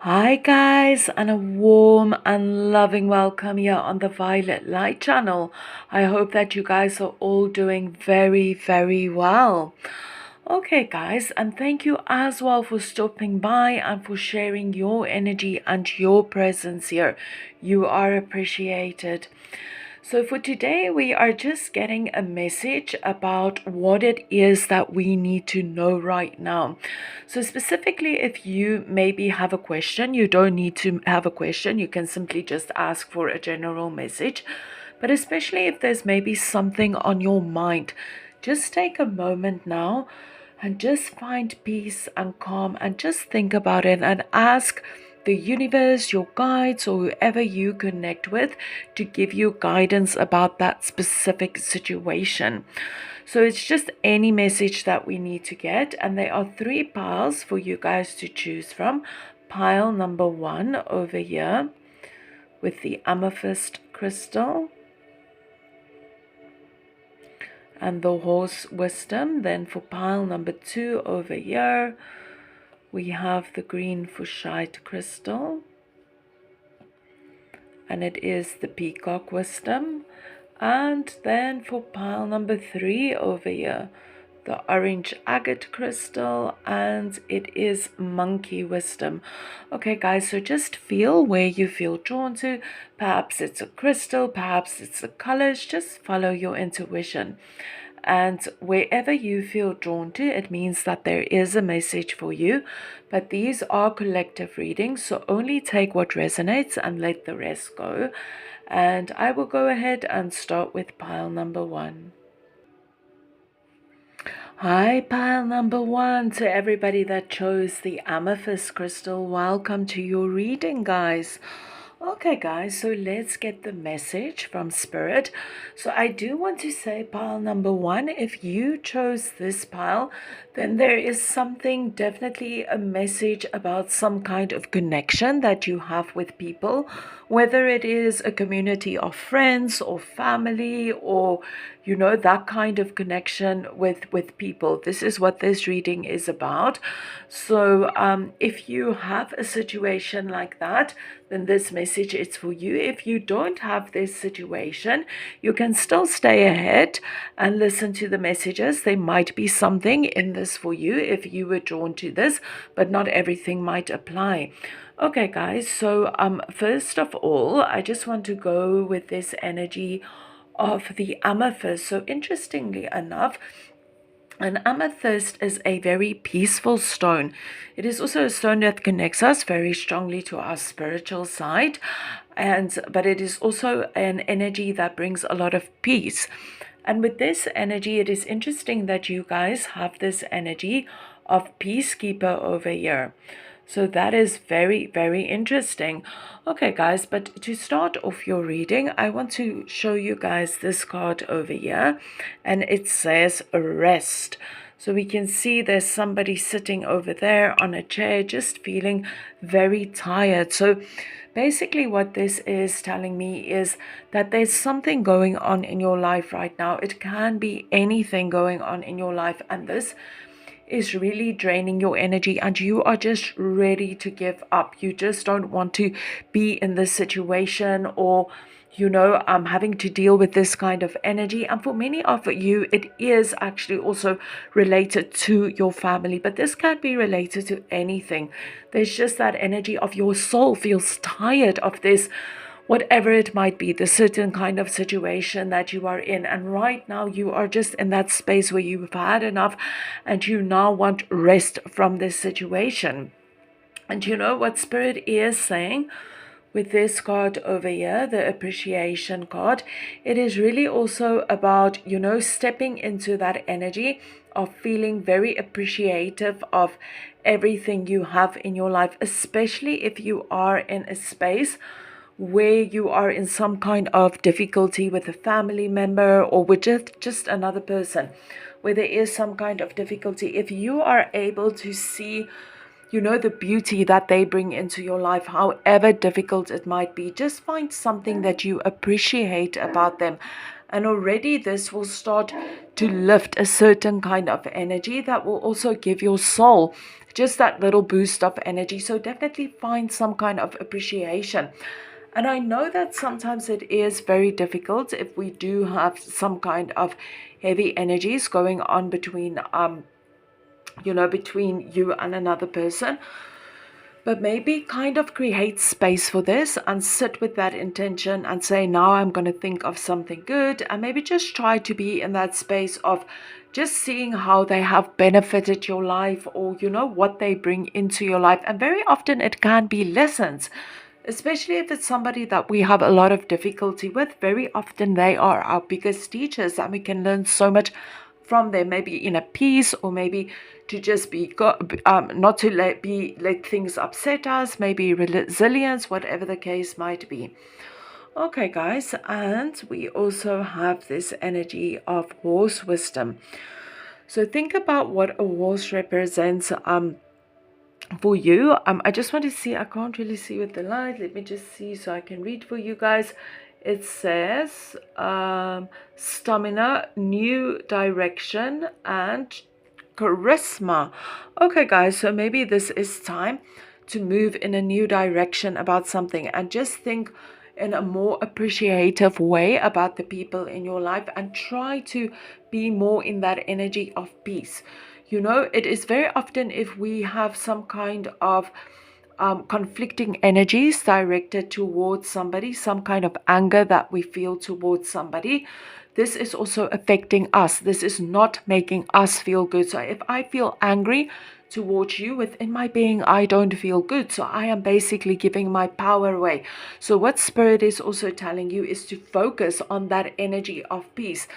Hi guys, and a warm and loving welcome here on the Violetlight channel. I hope that you guys are all doing very well. Okay guys, and thank you as well for stopping by and for sharing your energy and your presence here. You are appreciated. So for today, we are just getting a message about what it is that we need to know right now. So specifically, if you maybe have a question, you don't need to have a question. You can simply just ask for a general message. But especially if there's maybe something on your mind, just take a moment now and just find peace and calm and just think about it and ask the universe, your guides, or whoever you connect with to give you guidance about that specific situation. So it's just any message that we need to get, and there are 3 piles for you guys to choose from. Pile number 1 over here with the amethyst crystal and the horse wisdom. Then for pile number 2 over here, we have the green fuchsite crystal, and it is the peacock wisdom. And then for pile number 3 over here, the orange agate crystal, and it is monkey wisdom. Okay guys, so just feel where you feel drawn to. Perhaps it's a crystal, perhaps it's the colors. Just follow your intuition. And wherever you feel drawn to, it means that there is a message for you. But these are collective readings, so only take what resonates and let the rest go. And I will go ahead and start with pile number 1. Hi, pile number 1. To everybody that chose the amethyst crystal, welcome to your reading, guys. Okay guys, so let's get the message from Spirit. So I do want to say, pile number 1, if you chose this pile, then there is something, definitely a message about some kind of connection that you have with people, whether it is a community of friends or family, or that kind of connection with people. This is what this reading is about. So if you have a situation like that, then this message is for you. If you don't have this situation, you can still stay ahead and listen to the messages. There might be something in this for you if you were drawn to this, but not everything might apply. Okay guys, so first of all, I just want to go with this energy of the amethyst. So interestingly enough, an amethyst is a very peaceful stone. It is also a stone that connects us very strongly to our spiritual side, but it is also an energy that brings a lot of peace. And with this energy, it is interesting that you guys have this energy of peacekeeper over here. So that is very interesting. Okay guys, but to start off your reading, I want to show you guys this card over here, and it says rest. So we can see there's somebody sitting over there on a chair just feeling very tired. So basically what this is telling me is that there's something going on in your life right now. It can be anything going on in your life, and this is really draining your energy, and you are just ready to give up. You just don't want to be in this situation, or having to deal with this kind of energy. And for many of you, it is actually also related to your family, but this can be related to anything. There's just that energy of your soul feels tired of this, whatever it might be, the certain kind of situation that you are in. And right now you are just in that space where you've had enough and you now want rest from this situation. And you know what Spirit is saying with this card over here, the appreciation card? It is really also about, stepping into that energy of feeling very appreciative of everything you have in your life, especially if you are in a space where you are in some kind of difficulty with a family member or with just another person, where there is some kind of difficulty. If you are able to see the beauty that they bring into your life, however difficult it might be, just find something that you appreciate about them And already this will start to lift a certain kind of energy that will also give your soul just that little boost of energy. So definitely find some kind of appreciation. And I know that sometimes it is very difficult if we do have some kind of heavy energies going on between between you and another person. But maybe kind of create space for this and sit with that intention and say, now I'm going to think of something good, and maybe just try to be in that space of just seeing how they have benefited your life, or what they bring into your life. And very often it can be lessons, especially if it's somebody that we have a lot of difficulty with. Very often they are our biggest teachers, and we can learn so much from them, maybe in a peace, or maybe to just be not to let things upset us, maybe resilience, whatever the case might be. Okay, guys, and we also have this energy of horse wisdom. So think about what a horse represents for you. I just want to see, I can't really see with the light. Let me just see so I can read for you guys. It says stamina, new direction, and charisma. Okay, guys, so maybe this is time to move in a new direction about something, and just think in a more appreciative way about the people in your life, and try to be more in that energy of peace. It is very often if we have some kind of conflicting energies directed towards somebody, some kind of anger that we feel towards somebody, this is also affecting us. This is not making us feel good. So if I feel angry towards you, within my being, I don't feel good. So I am basically giving my power away. So what Spirit is also telling you is to focus on that energy of peace.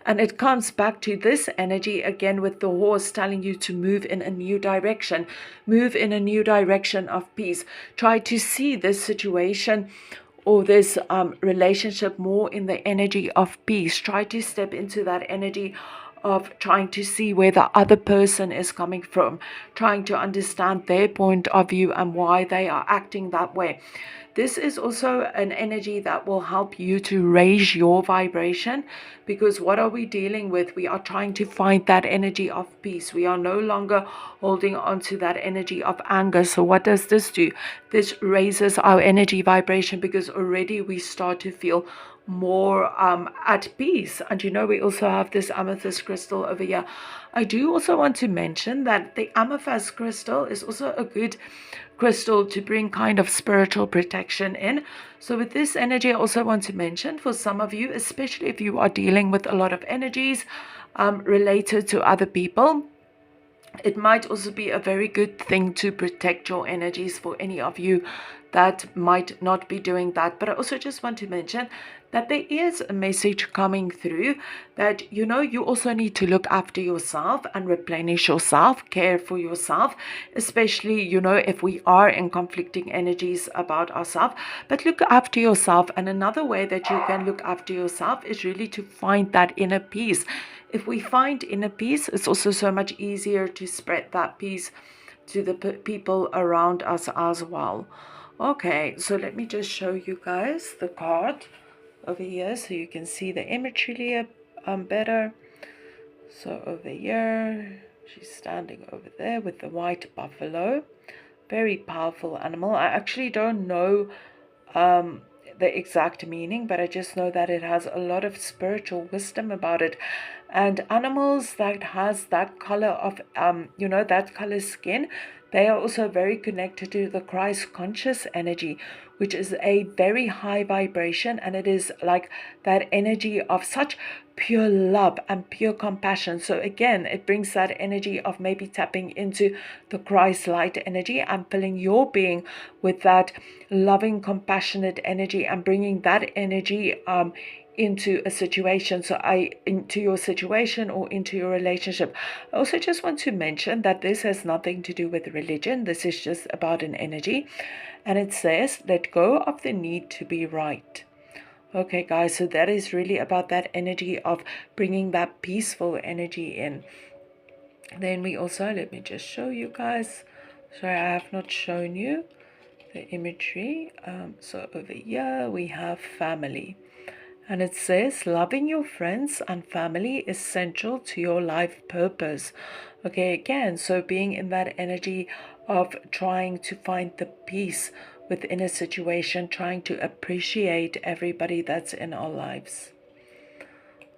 And it comes back to this energy again with the horse telling you to move in a new direction. Move in a new direction of peace. Try to see this situation or this relationship more in the energy of peace. Try to step into that energy of trying to see where the other person is coming from, trying to understand their point of view and why they are acting that way. This is also an energy that will help you to raise your vibration, because what are we dealing with? We are trying to find that energy of peace. We are no longer holding on to that energy of anger. So what does this do? This raises our energy vibration, because already we start to feel more at peace. And we also have this amethyst crystal over here. I do also want to mention that the amethyst crystal is also a good crystal to bring kind of spiritual protection in. So with this energy, I also want to mention, for some of you, especially if you are dealing with a lot of energies related to other people, it might also be a very good thing to protect your energies for any of you that might not be doing that. But I also just want to mention that there is a message coming through that, you also need to look after yourself and replenish yourself, care for yourself, especially, if we are in conflicting energies about ourselves. But look after yourself. And another way that you can look after yourself is really to find that inner peace. If we find inner peace, it's also so much easier to spread that peace to the people around us as well. Okay, so let me just show you guys the card over here so you can see the imagery better. So over here, she's standing over there with the white buffalo. Very powerful animal. I actually don't know the exact meaning, but I just know that it has a lot of spiritual wisdom about it. And animals that has that color of that color skin, they are also very connected to the Christ conscious energy, which is a very high vibration, and it is like that energy of such pure love and pure compassion. So again, it brings that energy of maybe tapping into the Christ light energy and filling your being with that loving, compassionate energy, and bringing that energy into a situation, into your situation or into your relationship. I also just want to mention that this has nothing to do with religion. This is just about an energy, and it says, let go of the need to be right. Okay, guys, so that is really about that energy of bringing that peaceful energy in. Then we also, let me just show you guys. Sorry, I have not shown you the imagery. So over here we have family. And it says, loving your friends and family is essential to your life purpose. Okay, again, so being in that energy of trying to find the peace within a situation, trying to appreciate everybody that's in our lives.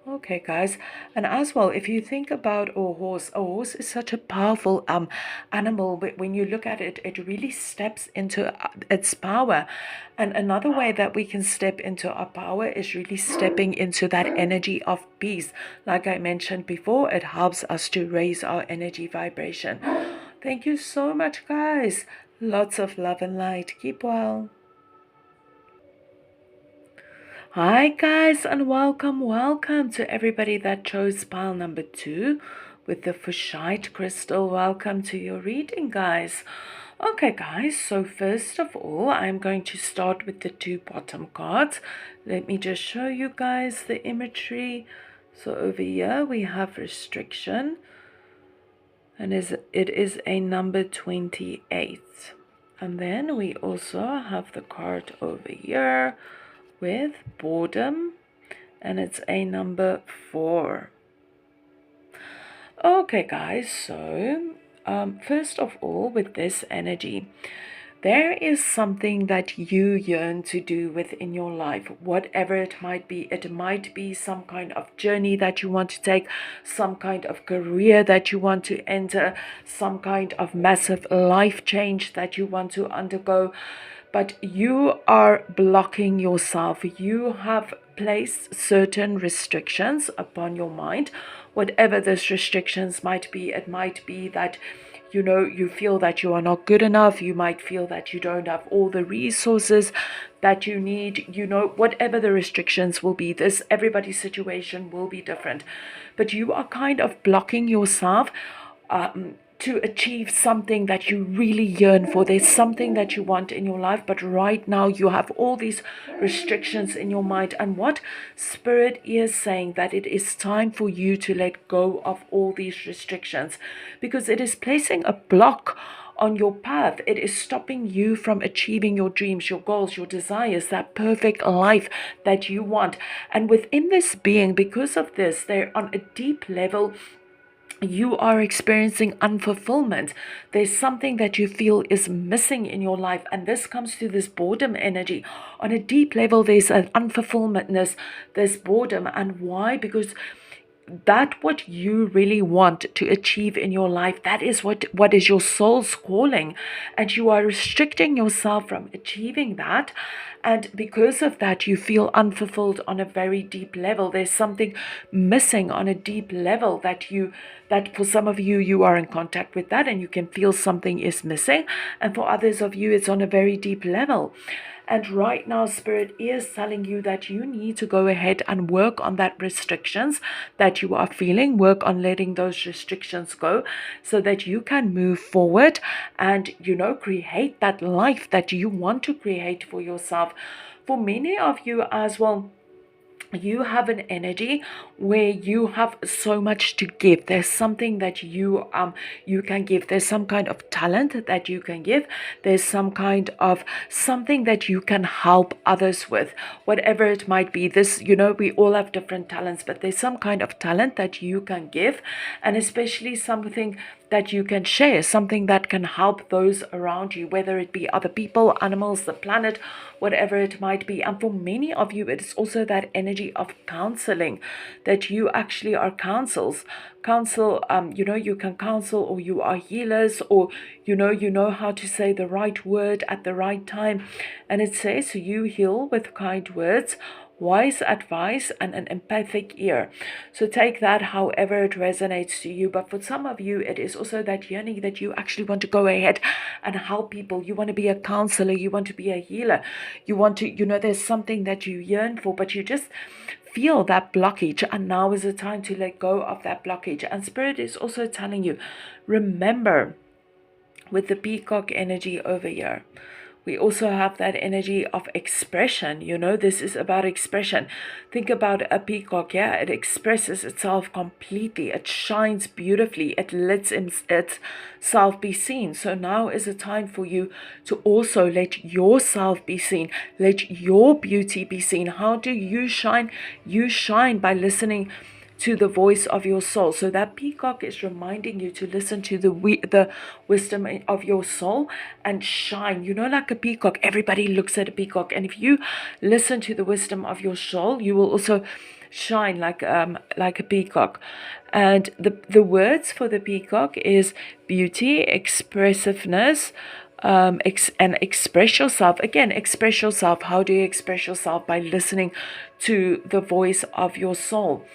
Okay, guys, and as well, if you think about a horse is such a powerful animal. But when you look at it, it really steps into its power. And another way that we can step into our power is really stepping into that energy of peace. Like I mentioned before, it helps us to raise our energy vibration. Thank you so much, guys. Lots of love and light. Keep well. Hi guys, and welcome to everybody that chose pile number 2 with the Fushite crystal. Welcome to your reading, guys. Okay guys, so first of all, I'm going to start with the 2 bottom cards. Let me just show you guys the imagery. So over here we have restriction, and it is a number 28. And then we also have the card over here with boredom, and it's a number 4. Okay guys, so first of all, with this energy, there is something that you yearn to do within your life, whatever it might be. It might be some kind of journey that you want to take, some kind of career that you want to enter, some kind of massive life change that you want to undergo. But you are blocking yourself. You have placed certain restrictions upon your mind, whatever those restrictions might be. It might be that you feel that you are not good enough. You might feel that you don't have all the resources that you need. Whatever the restrictions will be, everybody's situation will be different, but you are kind of blocking yourself to achieve something that you really yearn for. There's something that you want in your life, but right now you have all these restrictions in your mind. And what Spirit is saying, that it is time for you to let go of all these restrictions, because it is placing a block on your path. It is stopping you from achieving your dreams, your goals, your desires, that perfect life that you want. And within this being, because of this, they're on a deep level, you are experiencing unfulfillment. There's something that you feel is missing in your life, and this comes to this boredom energy. On a deep level, there's an unfulfillmentness, there's boredom. And why? Because that what you really want to achieve in your life, that is what is your soul's calling, and you are restricting yourself from achieving that. And because of that, you feel unfulfilled on a very deep level. There's something missing on a deep level that for some of you, you are in contact with that and you can feel something is missing, and for others of you, it's on a very deep level. And right now, Spirit is telling you that you need to go ahead and work on that restrictions that you are feeling, work on letting those restrictions go, so that you can move forward and, create that life that you want to create for yourself. For many of you as well, you have an energy where you have so much to give. There's something that you can give. There's some kind of talent that you can give. There's some kind of something that you can help others with, whatever it might be. We all have different talents, but there's some kind of talent that you can give, and especially something that you can share, something that can help those around you, whether it be other people, animals, the planet, whatever it might be. And for many of you, it is also that energy of counseling, that you actually are you can counsel, or you are healers, or you know how to say the right word at the right time. And it says you heal with kind words, wise advice, and an empathic ear. So take that however it resonates to you. But for some of you, it is also that yearning that you actually want to go ahead and help people. You want to be a counselor, you want to be a healer, you want to, there's something that you yearn for, but you just feel that blockage, and now is the time to let go of that blockage. And Spirit is also telling you, remember, with the peacock energy over here, We also have that energy of expression. You know, this is about expression. Think about a peacock. Yeah, it expresses itself completely. It shines beautifully. It lets itself be seen. So now is a time for you to also let yourself be seen. Let your beauty be seen. How do you shine? You shine by listening to the voice of your soul. So that peacock is reminding you to listen to the wisdom of your soul and shine. You know, like a peacock, everybody looks at a peacock, and if you listen to the wisdom of your soul, you will also shine like a peacock. And the words for the peacock is beauty, expressiveness, and express yourself. Again, express yourself. How do you express yourself? By listening to the voice of your soul.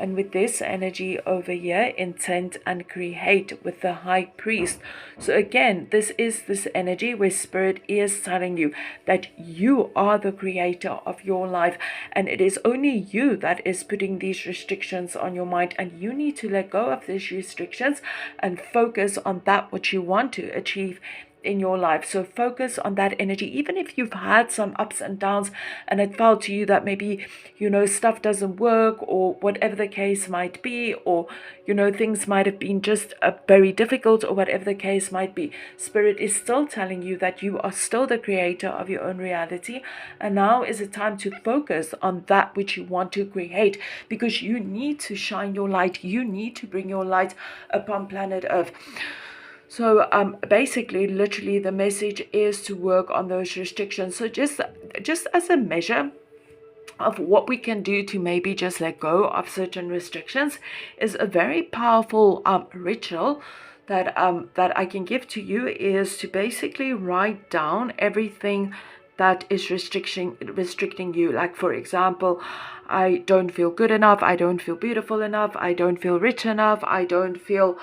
And with this energy over here, intent and create with the high priest. So again, this is this energy where spirit is telling you that you are the creator of your life, and it is only you that is putting these restrictions on your mind, and you need to let go of these restrictions and focus on that which you want to achieve in your life. So focus on that energy, even if you've had some ups and downs and it felt to you that maybe, you know, stuff doesn't work, or whatever the case might be, or, you know, things might have been just very difficult, or whatever the case might be. Spirit is still telling you that you are still the creator of your own reality, and now is a time to focus on that which you want to create, because you need to shine your light. You need to bring your light upon planet Earth. So basically, literally, the message is to work on those restrictions. So just as a measure of what we can do to maybe just let go of certain restrictions, is a very powerful ritual that I can give to you, is to basically write down everything that is restricting you. Like, for example, I don't feel good enough, I don't feel beautiful enough, I don't feel rich enough, I don't feel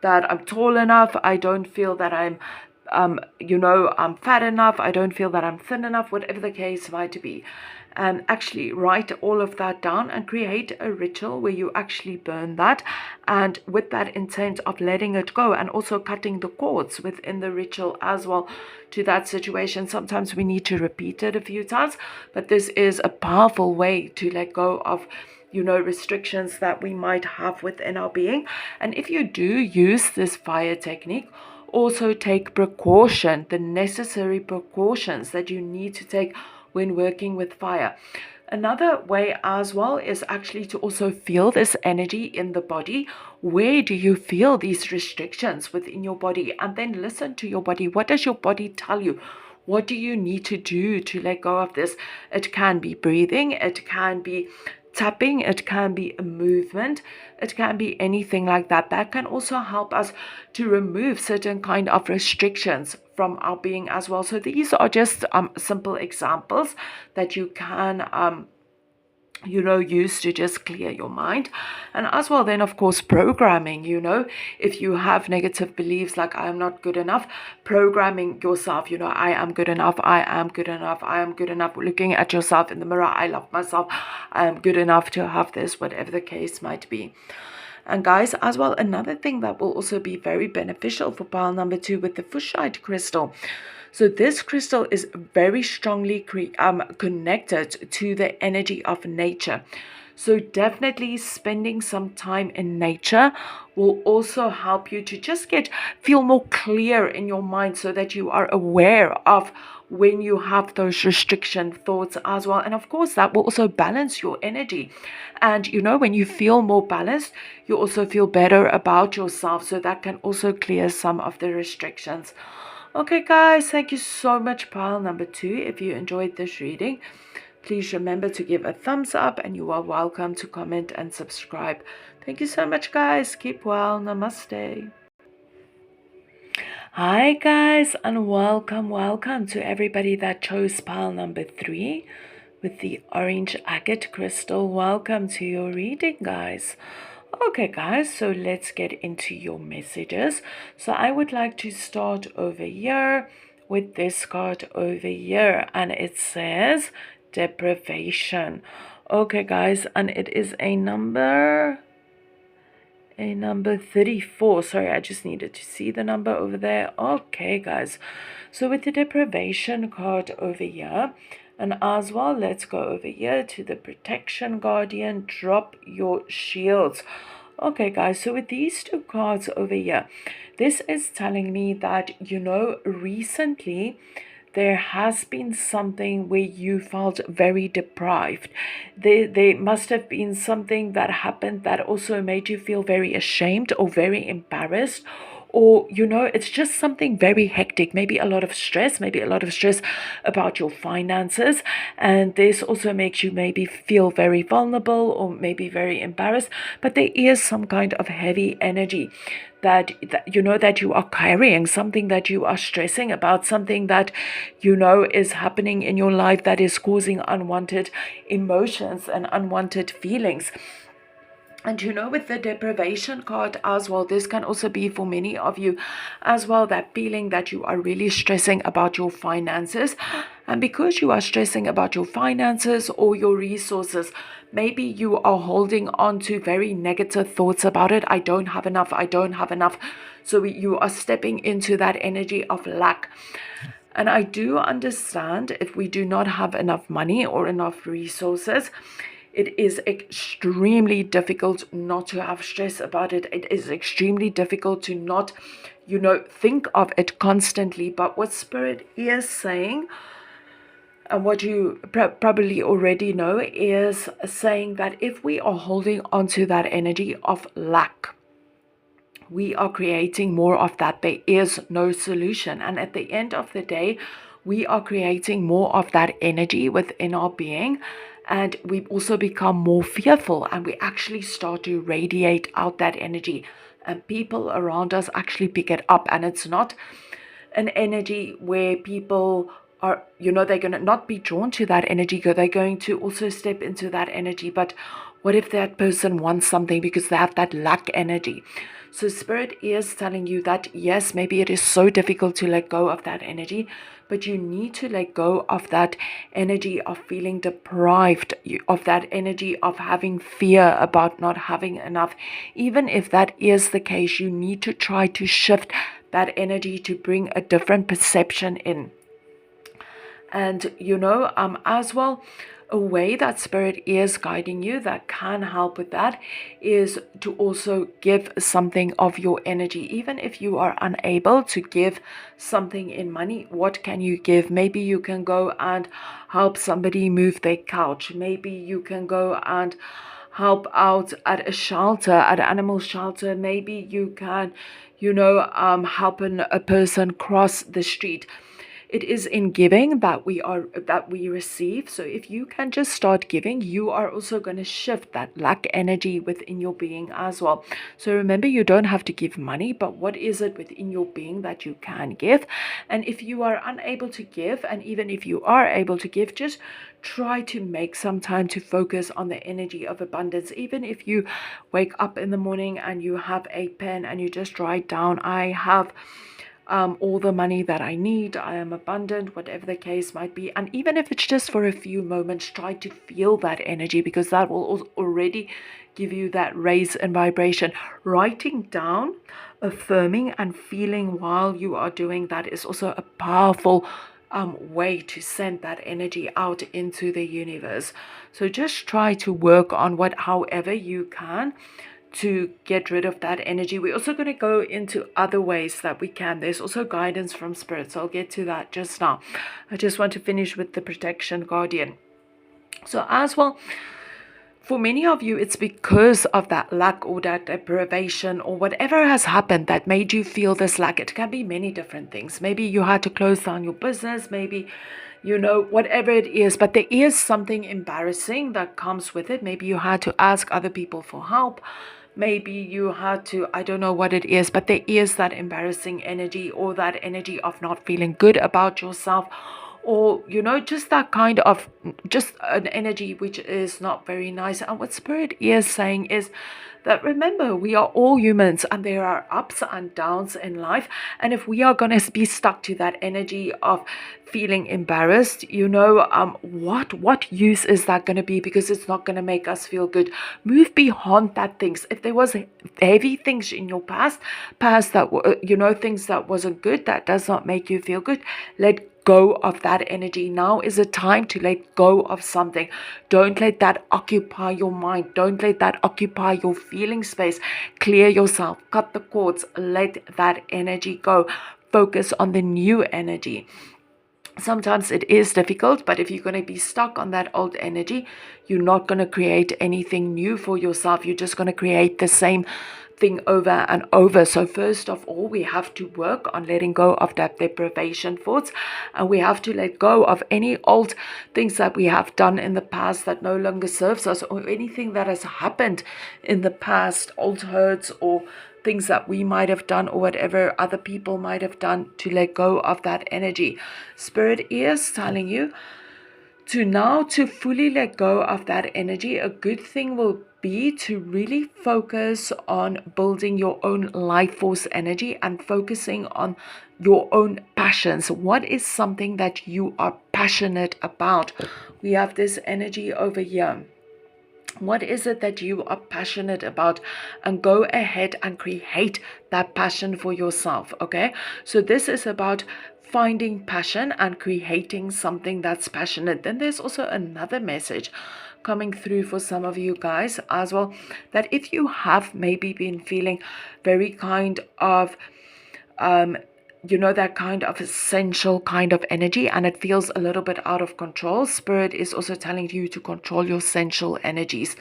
that I'm tall enough, I don't feel that I'm I'm fat enough, I don't feel that I'm thin enough, whatever the case might be. And actually write all of that down and create a ritual where you actually burn that, and with that intent of letting it go, and also cutting the cords within the ritual as well to that situation. Sometimes we need to repeat it a few times, but this is a powerful way to let go of restrictions that we might have within our being. And if you do use this fire technique, also take precaution, the necessary precautions that you need to take when working with fire. Another way as well is actually to also feel this energy in the body. Where do you feel these restrictions within your body? And then listen to your body. What does your body tell you? What do you need to do to let go of this? It can be breathing, it can be tapping, it can be a movement, it can be anything like that. That can also help us to remove certain kind of restrictions from our being as well. So these are just simple examples that you can use to just clear your mind. And as well, then of course, programming, if you have negative beliefs like I am not good enough, programming yourself, I am good enough, I am good enough, I am good enough, looking at yourself in the mirror, I love myself, I am good enough to have this, whatever the case might be. And guys, as well, another thing that will also be very beneficial for pile number 2 with the Fuchsite crystal. So this crystal is very strongly connected to the energy of nature. So definitely spending some time in nature will also help you to just feel more clear in your mind, so that you are aware of when you have those restriction thoughts as well. And of course, that will also balance your energy. And when you feel more balanced, you also feel better about yourself. So that can also clear some of the restrictions. Okay, guys, thank you so much, pile number 2. If you enjoyed this reading, please remember to give a thumbs up, and you are welcome to comment and subscribe. Thank you so much, guys. Keep well. Namaste. Hi, guys, and welcome to everybody that chose pile number 3 with the orange agate crystal. Welcome to your reading, guys. Okay, guys, so let's get into your messages. So I would like to start over here with this card over here, and it says deprivation. Okay, guys, and it is a number a number 34. Sorry, I just needed to see the number over there. Okay, guys. So with the deprivation card over here, and as well, let's go over here to the protection guardian. Drop your shields. Okay, guys, so with these two cards over here, this is telling me that, recently there has been something where you felt very deprived. There must have been something that happened that also made you feel very ashamed or very embarrassed, or it's just something very hectic, maybe a lot of stress, about your finances, and this also makes you maybe feel very vulnerable or maybe very embarrassed. But there is some kind of heavy energy that you are carrying, something that you are stressing about, something that is happening in your life that is causing unwanted emotions and unwanted feelings. And with the deprivation card as well, this can also be for many of you as well, that feeling that you are really stressing about your finances. And because you are stressing about your finances or your resources, maybe you are holding on to very negative thoughts about it. I don't have enough. I don't have enough. So you are stepping into that energy of lack. And I do understand if we do not have enough money or enough resources, it is extremely difficult not to have stress about it. It is extremely difficult to not, think of it constantly. But what Spirit is saying, and what you probably already know, is saying that if we are holding on to that energy of lack, we are creating more of that. There is no solution. And at the end of the day, we are creating more of that energy within our being. And we also become more fearful, and we actually start to radiate out that energy. And people around us actually pick it up. And it's not an energy where people are, they're going to not be drawn to that energy. They're going to also step into that energy. But what if that person wants something because they have that lack energy? So Spirit is telling you that, yes, maybe it is so difficult to let go of that energy, but you need to let go of that energy of feeling deprived, of that energy of having fear about not having enough. Even if that is the case, you need to try to shift that energy to bring a different perception in. And as well, a way that Spirit is guiding you that can help with that is to also give something of your energy. Even if you are unable to give something in money, what can you give? Maybe you can go and help somebody move their couch. Maybe you can go and help out at a shelter, at an animal shelter. Maybe you can, help a person cross the street. It is in giving that we receive. So if you can just start giving, you are also going to shift that lack energy within your being as well. So remember, you don't have to give money, but what is it within your being that you can give? And if you are unable to give, and even if you are able to give, just try to make some time to focus on the energy of abundance. Even if you wake up in the morning and you have a pen and you just write down, I have all the money that I need, I am abundant, whatever the case might be. And even if it's just for a few moments, try to feel that energy, because that will already give you that raise in vibration. Writing down, affirming and feeling while you are doing that is also a powerful way to send that energy out into the universe. So just try to work on however you can to get rid of that energy. We're also going to go into other ways that we can. There's also guidance from Spirit, so I'll get to that just now. I just want to finish with the protection guardian. So as well, for many of you, it's because of that lack or that deprivation or whatever has happened that made you feel this lack. It can be many different things. Maybe you had to close down your business, maybe whatever it is, but there is something embarrassing that comes with it. Maybe you had to ask other people for help. Maybe you had to, I don't know what it is, but there is that embarrassing energy, or that energy of not feeling good about yourself, or just that kind of, just an energy which is not very nice. And what Spirit is saying is that, remember, we are all humans and there are ups and downs in life. And if we are going to be stuck to that energy of feeling embarrassed, what use is that going to be? Because it's not going to make us feel good. Move beyond that things. If there was heavy things in your past that were, things that wasn't good, that does not make you feel good, let go of that energy. Now is a time to let go of something. Don't let that occupy your mind. Don't let that occupy your feeling space. Clear yourself, cut the cords, let that energy go. Focus on the new energy. Sometimes it is difficult, but if you're going to be stuck on that old energy, you're not going to create anything new for yourself. You're just going to create the same thing over and over. So first of all, we have to work on letting go of that deprivation thoughts, and we have to let go of any old things that we have done in the past that no longer serves us, or anything that has happened in the past, old hurts or things that we might have done or whatever other people might have done, to let go of that energy. Spirit is telling you to fully let go of that energy. A good thing will be to really focus on building your own life force energy and focusing on your own passions. What is something that you are passionate about? We have this energy over here. What is it that you are passionate about? And go ahead and create that passion for yourself. Okay, so this is about finding passion and creating something that's passionate. Then there's also another message coming through for some of you guys as well, that if you have maybe been feeling very kind of that kind of essential kind of energy, and it feels a little bit out of control, Spirit is also telling you to control your sensual energies.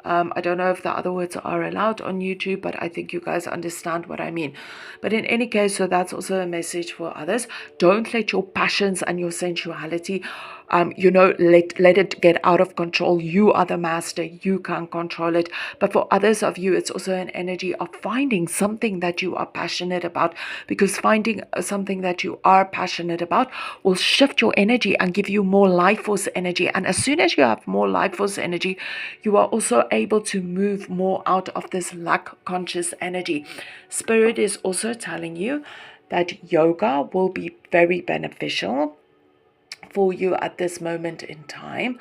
I don't know if the other words are allowed on YouTube, but I think you guys understand what I mean. But in any case, so that's also a message for others. Don't let your passions and your sensuality, let it get out of control. You are the master. You can't control it. But for others of you, it's also an energy of finding something that you are passionate about, because finding something that you are passionate about will shift your energy and give you more life force energy. And as soon as you have more life force energy, you are also able to move more out of this lack conscious energy. Spirit is also telling you that yoga will be very beneficial for you at this moment in time.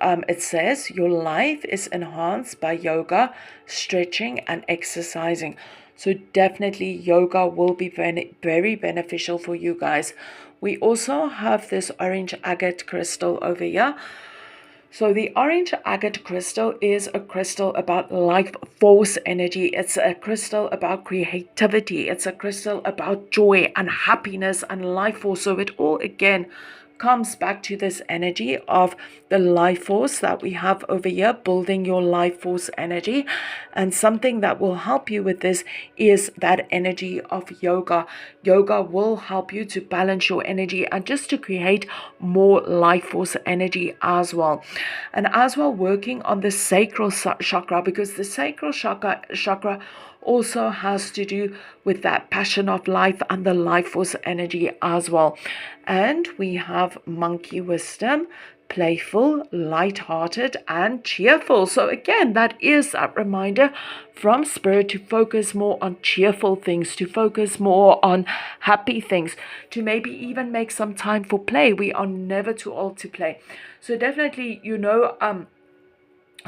It says your life is enhanced by yoga, stretching, and exercising. So definitely yoga will be very beneficial for you guys. We also have this orange agate crystal over here. So the orange agate crystal is a crystal about life force energy. It's a crystal about creativity. It's a crystal about joy and happiness and life force. So it all again comes back to this energy of the life force that we have over here, building your life force energy. And something that will help you with this is that energy of yoga. Yoga will help you to balance your energy and just to create more life force energy as well. And as well, working on the sacral chakra, because the sacral chakra also has to do with that passion of life and the life force energy as well. And we have monkey wisdom, playful, light-hearted, and cheerful. So again, that is a reminder from Spirit to focus more on cheerful things, to focus more on happy things, to maybe even make some time for play. We are never too old to play. So definitely,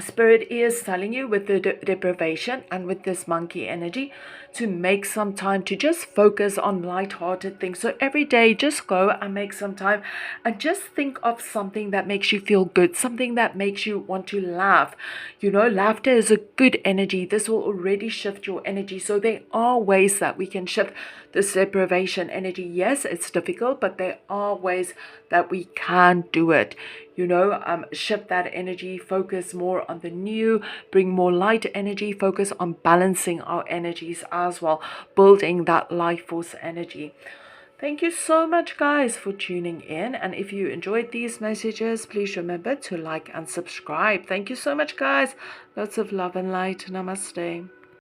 Spirit is telling you with the deprivation and with this monkey energy to make some time to just focus on light-hearted things. So every day, just go and make some time and just think of something that makes you feel good, something that makes you want to laugh. Laughter is a good energy. This will already shift your energy. So there are ways that we can shift this deprivation energy. Yes, it's difficult, but there are ways that we can do it. Shift that energy, focus more on the new, bring more light energy, focus on balancing our energies as well, building that life force energy. Thank you so much, guys, for tuning in. And if you enjoyed these messages, please remember to like and subscribe. Thank you so much, guys. Lots of love and light. Namaste.